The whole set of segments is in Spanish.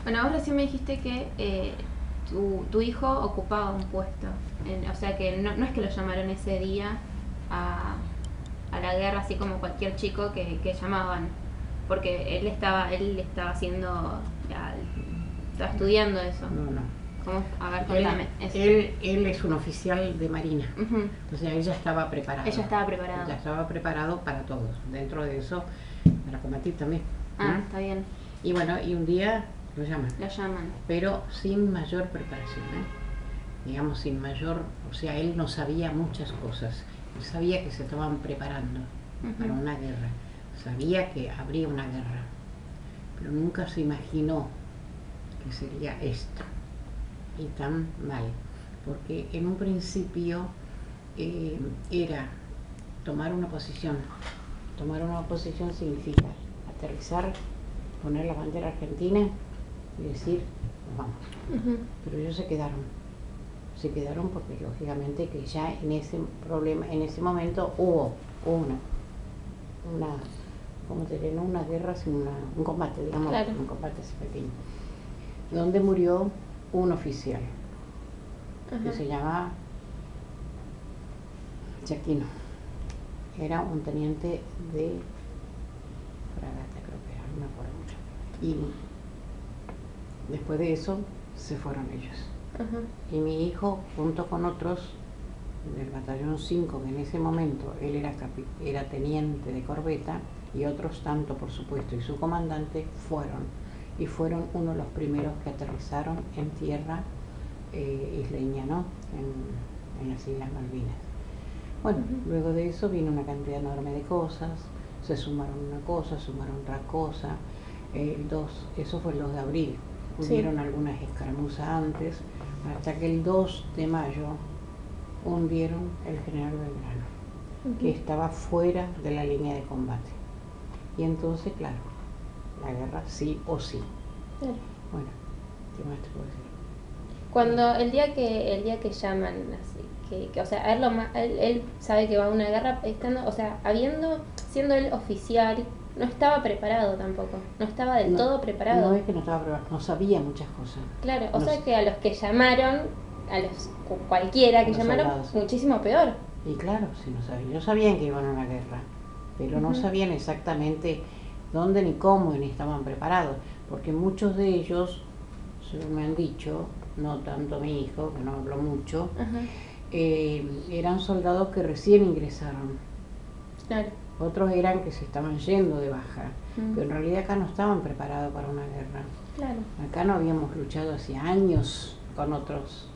Bueno, vos recién me dijiste que tu hijo ocupaba un puesto. O sea que no es que lo llamaron ese día a, a la guerra así como cualquier chico que llamaban. Porque él estaba haciendo, ya, estaba estudiando eso. No, no. ¿Cómo? A ver, contame. Él es un oficial de Marina. Ujú. O sea, él ya estaba preparado. Ella estaba preparada. Ya estaba preparado para todos. Dentro de eso, para combatir también. Ah, está bien. Y bueno, y un día lo llaman. Lo llaman. Pero sin mayor preparación, digamos sin mayor, o sea, él no sabía muchas cosas. Él sabía que se estaban preparando para una guerra. Sabía que habría una guerra. Pero nunca se imaginó que sería esto. Y tan mal, porque en un principio era tomar una posición. Tomar una posición significa aterrizar, poner la bandera argentina y decir, nos vamos. Pero ellos se quedaron porque lógicamente que ya en ese problema, en ese momento hubo una como te diría, no una guerra, sino un combate, digamos, claro. Un combate así pequeño, donde murió un oficial que se llama Chaquino. Era un teniente de fragata, creo que era, no me acuerdo mucho. Y después de eso se fueron ellos. Y mi hijo, junto con otros del batallón 5, que en ese momento él era teniente de corbeta, y otros tanto, por supuesto, y su comandante fueron uno de los primeros que aterrizaron en tierra isleña, ¿no? En las Islas Malvinas. Bueno, luego de eso vino una cantidad enorme de cosas, se sumaron una cosa, sumaron otra cosa. Eso fue el 2 de abril. Hubieron algunas escaramuzas antes, hasta que el 2 de mayo hundieron el general Belgrano, que estaba fuera de la línea de combate. Y entonces, claro, la guerra sí o sí. Claro. Bueno, ¿qué más te puedo decir? Cuando el día que llaman, así, o sea, él sabe que va a una guerra, siendo él oficial, no estaba preparado tampoco, no estaba del todo preparado. No es que no estaba preparado, no sabía muchas cosas. Claro, o sea que a los que llamaron, cualquiera que llamaron, soldados, muchísimo peor. Y claro, sí, no sabían. Ellos sabían que iban a una guerra, pero no sabían exactamente dónde ni cómo ni estaban preparados, porque muchos de ellos, según me han dicho, no tanto mi hijo, que no habló mucho, eran soldados que recién ingresaron. Claro. Otros eran que se estaban yendo de baja, pero en realidad acá no estaban preparados para una guerra. Claro. Acá no habíamos luchado hace años con otros.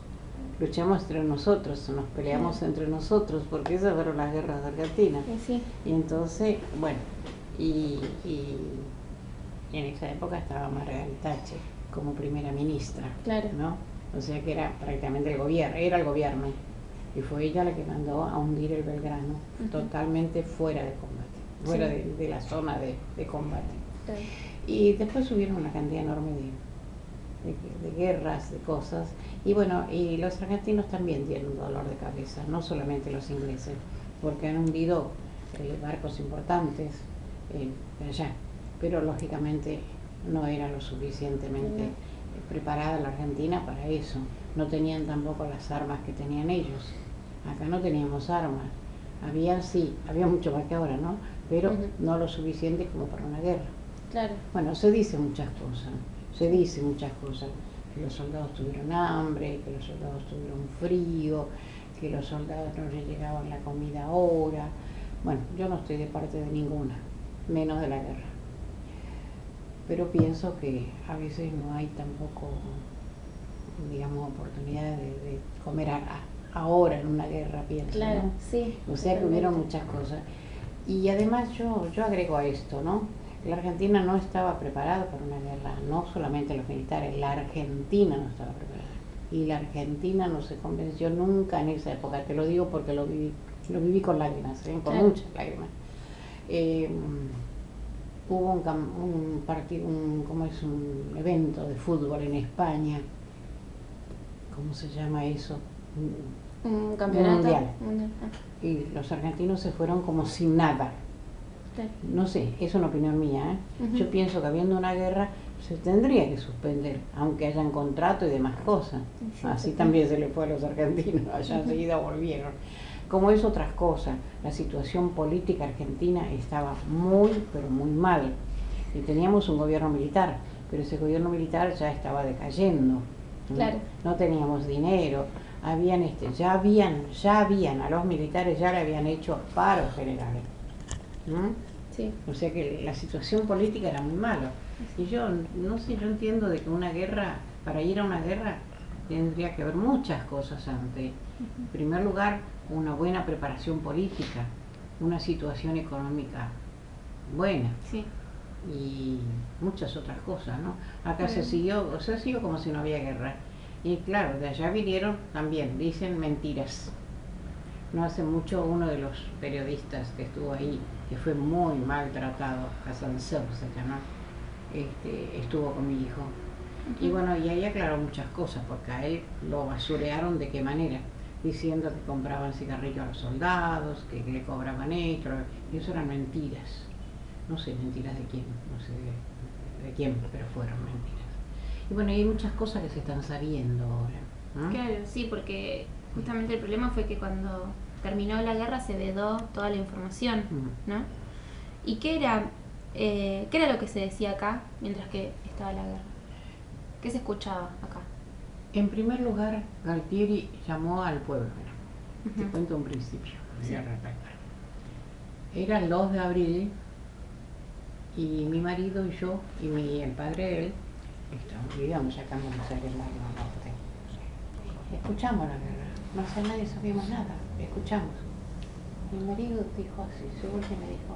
Luchamos entre nosotros, nos peleamos entre nosotros, porque esas fueron las guerras de Argentina. Sí. Y entonces, bueno, y en esa época estaba Margaret Thatcher como primera ministra, claro, ¿no? O sea que era prácticamente era el gobierno. Y fue ella la que mandó a hundir el Belgrano, totalmente fuera de combate, fuera de la zona de combate. Claro. Y después hubieron una cantidad enorme de guerras, de cosas. Y bueno, y los argentinos también tienen un dolor de cabeza, no solamente los ingleses, porque han hundido barcos importantes allá, pero lógicamente no era lo suficientemente preparada la Argentina para eso. No tenían tampoco las armas que tenían ellos. Acá no teníamos armas. Había mucho más que ahora, ¿no? Pero no lo suficiente como para una guerra. Claro. Bueno, se dice muchas cosas, que los soldados tuvieron hambre, que los soldados tuvieron frío, que los soldados no les llegaba la comida ahora. Bueno, yo no estoy de parte de ninguna, menos de la guerra. Pero pienso que a veces no hay tampoco, digamos, oportunidades de comer ahora en una guerra, pienso, claro, ¿no? Sí, o sea que hubieron muchas cosas. Y además yo agrego a esto, ¿no? La Argentina no estaba preparada para una guerra, no solamente los militares, la Argentina no estaba preparada. Y la Argentina no se convenció nunca en esa época, te lo digo porque lo viví con lágrimas, con muchas lágrimas. Hubo un partido, un evento de fútbol en España, ¿cómo se llama eso? Un campeonato mundial. Y los argentinos se fueron como sin nada. No sé, es una opinión mía, Yo pienso que habiendo una guerra se tendría que suspender, aunque hayan contrato y demás cosas. Sí, Así sí. también se le fue a los argentinos, allá enseguida volvieron. Como es otras cosas, la situación política argentina estaba muy, pero muy mal. Y teníamos un gobierno militar, pero ese gobierno militar ya estaba decayendo. Claro. No teníamos dinero, ya habían, a los militares ya le habían hecho paros generales. Sí. O sea que la situación política era muy mala. Y yo, no sé, yo entiendo de que una guerra, para ir a una guerra, tendría que haber muchas cosas antes. En primer lugar, una buena preparación política, una situación económica buena. Sí. Y muchas otras cosas, ¿no? Acá se siguió como si no había guerra. Y claro, de allá vinieron también, dicen mentiras. No hace mucho uno de los periodistas que estuvo ahí, que fue muy maltratado, Casancer se llama, estuvo con mi hijo. Y bueno, y ahí aclaró muchas cosas, porque a él lo basurearon de qué manera, diciendo que compraban cigarrillos a los soldados, que le cobraban esto, y eso eran mentiras. No sé mentiras de quién, no sé de quién, pero fueron mentiras. Y bueno, hay muchas cosas que se están sabiendo ahora, ¿no? Claro, sí, porque justamente el problema fue que cuando terminó la guerra se vedó toda la información, ¿no? ¿Y qué era lo que se decía acá mientras que estaba la guerra? ¿Qué se escuchaba acá? En primer lugar, Galtieri llamó al pueblo. Te cuento un principio. Sí. Era el 2 de abril y mi marido y yo y el padre de él vivíamos acá en Buenos Aires, en Barrio Norte. Escuchamos la guerra, no sé, nadie sabíamos nada, escuchamos. Mi marido dijo así, su voz me dijo,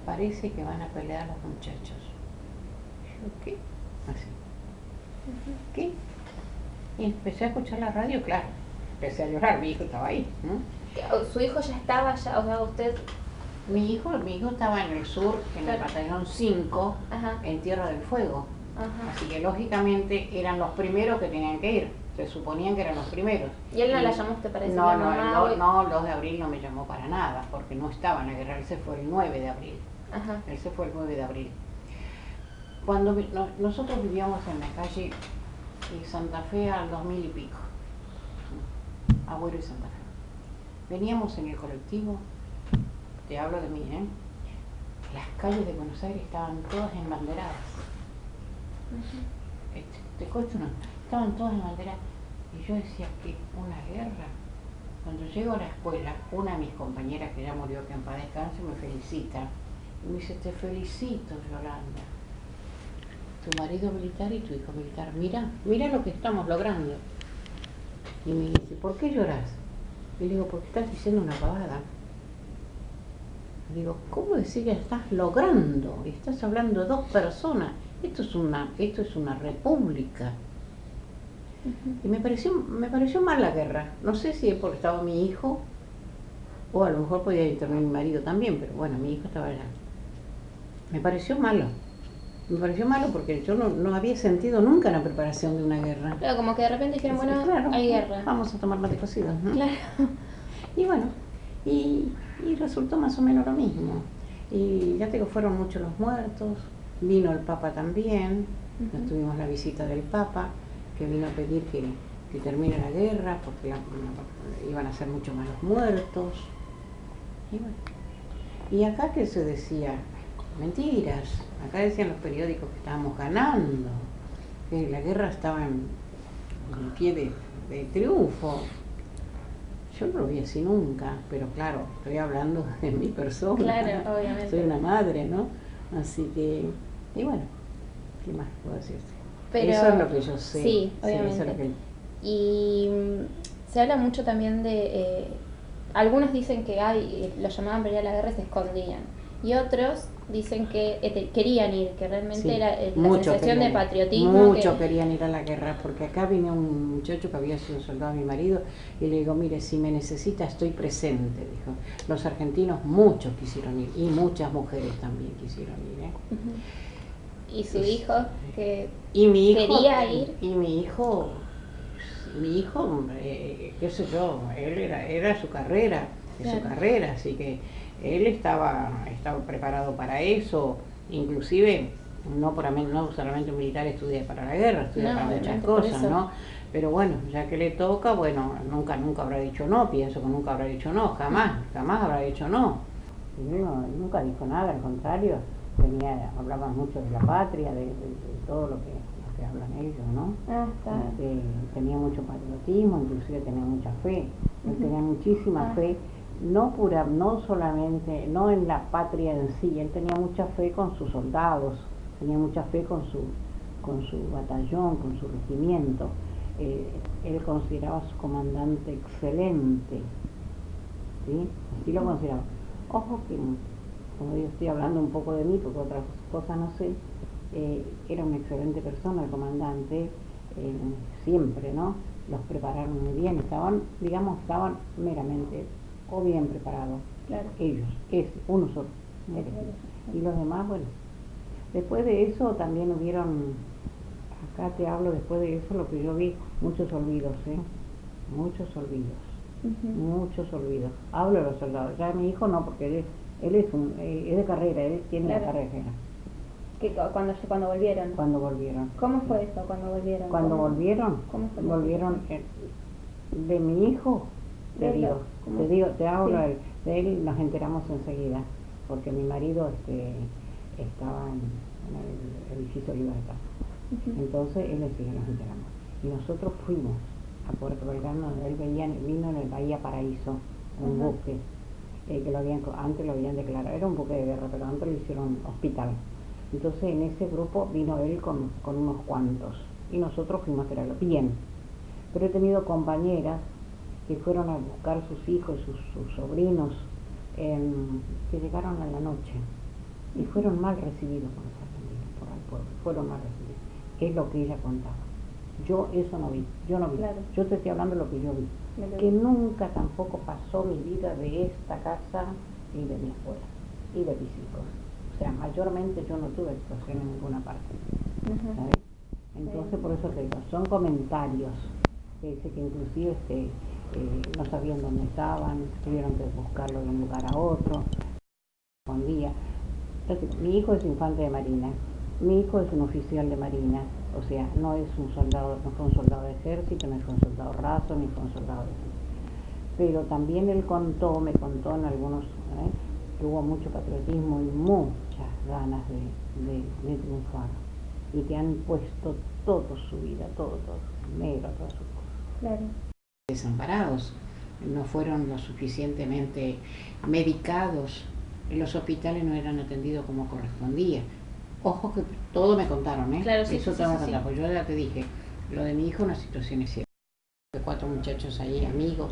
parece que van a pelear los muchachos. Yo, ¿qué? Así. ¿Qué? Y empecé a escuchar la radio, claro, empecé a llorar, mi hijo estaba ahí. ¿Su hijo ya estaba, o sea, usted? Mi hijo estaba en el sur, en el batallón 5, Ajá. en Tierra del Fuego. Ajá. Así que lógicamente eran los primeros que tenían que ir, se suponían que eran los primeros. ¿Y él no la llamó usted para decirle No, a mamá? no, el 2 de abril no me llamó para nada, porque no estaba en la guerra, él se fue el 9 de abril. Ajá. Él se fue el 9 de abril. Cuando nosotros vivíamos en la calle Santa Fe al 2000 y pico, Agüero y Santa Fe. Veníamos en el colectivo, te hablo de mí, las calles de Buenos Aires estaban todas embanderadas. Te cuento una, estaban todas embanderadas. Y yo decía que una guerra. Cuando llego a la escuela, una de mis compañeras que ya murió, que en paz descanse, me felicita. Y me dice, te felicito, Yolanda. Tu marido militar y tu hijo militar. Mira lo que estamos logrando. Y me dice, ¿por qué lloras? Y le digo, porque estás diciendo una pavada. Digo, ¿cómo decir que estás logrando? Estás hablando de dos personas. Esto es una república. Y me pareció mal la guerra. No sé si es porque estaba mi hijo, o a lo mejor podía intervenir mi marido también, pero bueno, mi hijo estaba allá. Me pareció malo. Me pareció malo porque yo no había sentido nunca la preparación de una guerra. Claro, como que de repente dijeron, bueno, claro, hay guerra. Vamos a tomar mate cocido, ¿no? Claro. Y bueno, y resultó más o menos lo mismo. Y ya te digo, fueron muchos los muertos, vino el Papa también, nos tuvimos la visita del Papa, que vino a pedir que termine la guerra, porque iban a ser mucho más los muertos. Y bueno, y acá que se decía, mentiras, acá decían los periódicos que estábamos ganando, que la guerra estaba en pie de triunfo. Yo no lo vi así nunca, pero claro, estoy hablando de mi persona. Claro, obviamente. Soy una madre, ¿no? Así que, y bueno, ¿qué más puedo decirte? Pero, eso es lo que yo sé. Sí, obviamente. Eso es lo que... Y se habla mucho también de... algunos dicen que lo llamaban para ir a la guerra y se escondían. Y otros dicen que querían ir, que realmente era la sensación de patriotismo. Muchos querían ir a la guerra, porque acá vino un muchacho que había sido soldado a mi marido y le digo, mire, si me necesita estoy presente, dijo. Los argentinos muchos quisieron ir y muchas mujeres también quisieron ir. ¿Y su hijo que quería ir? Y mi hijo, qué sé yo, él era su carrera, claro. Su carrera, así que él estaba preparado para eso, inclusive no solamente un militar estudia para la guerra, estudia No, para muchas obviamente, por cosas, eso. ¿no? Pero bueno, ya que le toca, bueno, nunca habrá dicho no, pienso que nunca habrá dicho no, jamás habrá dicho no. Y él nunca dijo nada, al contrario, hablaba mucho de la patria, de todo lo que hablan ellos, ¿no? Ah, está. Tenía mucho patriotismo, inclusive tenía mucha fe, él tenía muchísima fe, no solamente, no en la patria en sí, él tenía mucha fe con sus soldados, tenía mucha fe con su batallón, con su regimiento. Él consideraba a su comandante excelente, ¿sí? Así lo consideraba. Ojo que, como yo estoy hablando un poco de mí, porque otras cosas no sé, era una excelente persona el comandante, siempre, ¿no? Los prepararon muy bien, estaban meramente o bien preparados. Claro. Ellos, uno solo. Y los demás, bueno. Después de eso también hubieron, acá te hablo después de eso, lo que yo vi, muchos olvidos, muchos olvidos. Muchos olvidos. Hablo de los soldados. Ya mi hijo no, porque él es de carrera, él tiene la carrera. Cuando volvieron. Cuando volvieron. ¿Cómo fue eso cuando volvieron? Cuando volvieron, ¿Cómo fue? Volvieron de mi hijo, te hablo de él, nos enteramos enseguida, porque mi marido estaba en el edificio Libertad. Entonces él enseguida nos enteramos. Y nosotros fuimos a Puerto Belgrano, donde él vino en el Bahía Paraíso, un buque, que antes lo habían declarado, era un buque de guerra, pero antes lo hicieron hospital. Entonces en ese grupo vino él con unos cuantos, y nosotros fuimos a traerlo, bien. Pero he tenido compañeras que fueron a buscar sus hijos, sus sobrinos, que llegaron a la noche, y fueron mal recibidos por los argentinos, por el pueblo, fueron mal recibidos. Es lo que ella contaba. Yo eso no vi, Claro. Yo te estoy hablando de lo que yo vi, que nunca tampoco pasó mi vida de esta casa y de mi escuela y de mis hijos. O sea, mayormente yo no tuve exposición en ninguna parte, ¿sabes? Entonces por eso te digo, son comentarios que dice que inclusive no sabían dónde estaban, tuvieron que buscarlo de un lugar a otro, escondía. Entonces, mi hijo es infante de marina, mi hijo es un oficial de marina, o sea, no fue un soldado de ejército, no fue un soldado raso, ni fue un soldado de ejército. Pero también él me contó en algunos, que hubo mucho patriotismo y muchas ganas de triunfar, y que han puesto toda su vida, todo, negro, todas sus cosas. Claro. Desamparados, no fueron lo suficientemente medicados, en los hospitales no eran atendidos como correspondía. Ojo que todo me contaron, Claro, sí, eso sí, todo me sí. contaron, pues yo ya te dije, lo de mi hijo una situación es cierta. 4 muchachos ahí, amigos,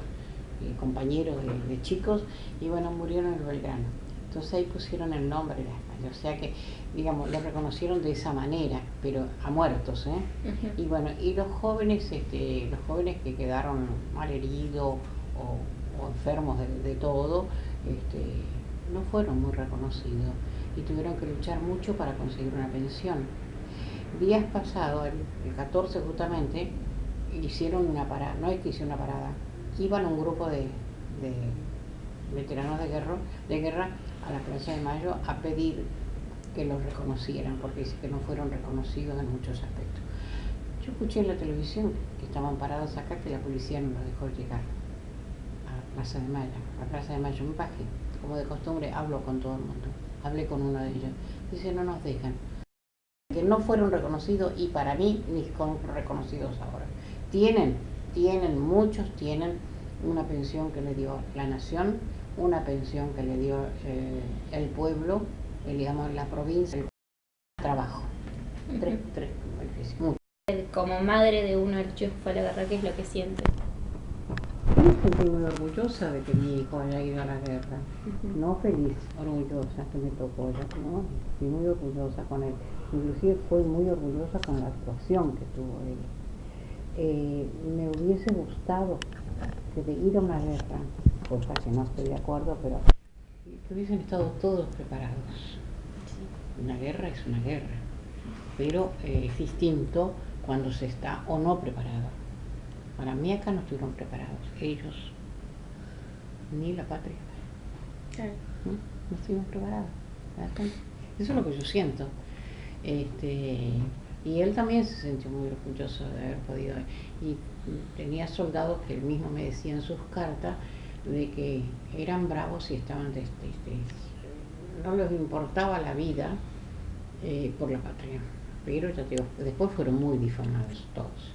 compañeros de chicos, y bueno, murieron en Belgrano. Entonces ahí pusieron el nombre de la España, o sea que, digamos, lo reconocieron de esa manera, pero a muertos, Y bueno, y los jóvenes que quedaron mal heridos o enfermos de todo, no fueron muy reconocidos y tuvieron que luchar mucho para conseguir una pensión. Días pasados, el 14 justamente, hicieron una parada, no es que hicieron una parada, iban un grupo de veteranos de guerra a la Plaza de Mayo a pedir que los reconocieran, porque dice que no fueron reconocidos en muchos aspectos. Yo escuché en la televisión que estaban parados acá, que la policía no los dejó llegar a la Plaza de Mayo, me bajé, como de costumbre, hablo con todo el mundo, hablé con uno de ellos, dice no nos dejan, que no fueron reconocidos, y para mí ni son reconocidos ahora. Muchos tienen una pensión que le dio la nación, una pensión que le dio el pueblo, digamos la provincia, el trabajo. Tres, mucho. Como madre de uno de los chicos que fue a la guerra, ¿qué es lo que siente? Estoy muy orgullosa de que mi hijo haya ido a la guerra, no feliz, orgullosa que me tocó ya, ¿no? Estoy muy orgullosa con él, inclusive fui muy orgullosa con la actuación que tuvo él. Me hubiese gustado que de ir a una guerra, cosa que no estoy de acuerdo, pero que hubiesen estado todos preparados. Una guerra es una guerra, pero es distinto cuando se está o no preparado. Para mí acá no estuvieron preparados, ellos, ni la patria. Claro. No estuvieron preparados. Eso es lo que yo siento. Y él también se sintió muy orgulloso de haber podido. Y tenía soldados que él mismo me decía en sus cartas de que eran bravos y estaban no les importaba la vida por la patria. Pero ya digo, después fueron muy difamados todos.